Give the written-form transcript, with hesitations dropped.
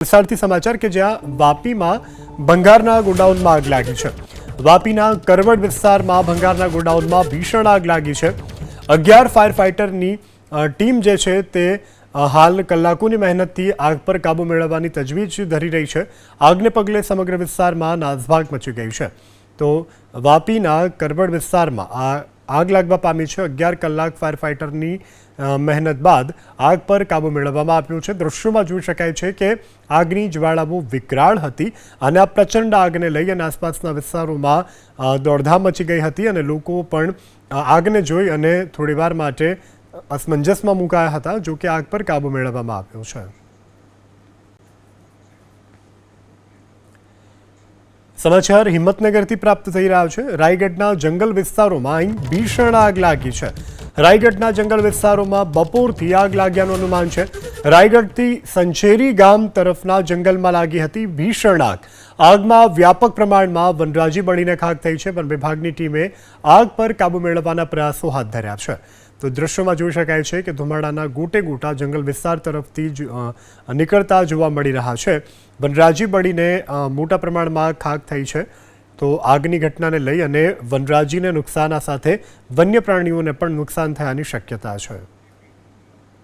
વલસાડથી સમાચાર કે જ્યાં વાપીમાં ભંગારના ગોડાઉનમાં આગ લાગી છે। વાપીના કરવડ વિસ્તારમાં ભંગારના ગોડાઉનમાં ભીષણ આગ લાગી છે। 11 ફાયર ફાઇટરની ટીમ જે છે તે હાલ કલાકોની મહેનતથી આગ પર કાબૂ મેળવવાની તજવીજ ધરી રહી છે। આગને પગલે સમગ્ર વિસ્તારમાં નાસભાગ મચી ગઈ છે। તો વાપીના કરવડ વિસ્તારમાં આગ લાગવા પામી છે। 11 કલાક ફાયર ફાઇટરની મહેનત બાદ આગ પર કાબૂ મેળવવામાં આવ્યો છે। દૃશ્યોમાં જોઈ શકાય છે કે આગની જ્વાળાઓ વિકરાળ હતી અને આ પ્રચંડ આગને લઈ અને આસપાસના વિસ્તારોમાં દોડધામ મચી ગઈ હતી અને લોકો પણ આગને જોઈ અને થોડીવાર માટે અસમંજસમાં મુકાયા હતા। જો કે આગ પર કાબૂ મેળવવામાં આવ્યો છે। સમાચાર હિંમતનગરથી પ્રાપ્ત થઈ રહ્યા છે। રાયગઢના જંગલ વિસ્તારોમાં અહીં ભીષણ આગ લાગી છે। રાયગઢના જંગલ વિસ્તારોમાં બપોરથી આગ લાગ્યાનું અનુમાન છે। રાયગઢથી સંચેરી ગામ તરફના જંગલમાં લાગી હતી ભીષણ આગ। આગમાં વ્યાપક પ્રમાણમાં વનરાજી બળીને ખાખ થઈ છે। વન વિભાગની ટીમે આગ પર કાબૂ મેળવવાના પ્રયાસો હાથ ધર્યા છે। તો દ્રશ્યોમાં જોઈ શકાય છે કે ધુમાડાના ગોટે ગોટા જંગલ વિસ્તાર તરફથી નીકળતા જોવા મળી રહ્યા છે। વનરાજી બળીને મોટા પ્રમાણમાં ખાખ થઈ છે। તો આગની ઘટનાને લઈ અને વનરાજીને નુકસાન સાથે વન્ય પ્રાણીઓને પણ નુકસાન થયાની શક્યતા છે।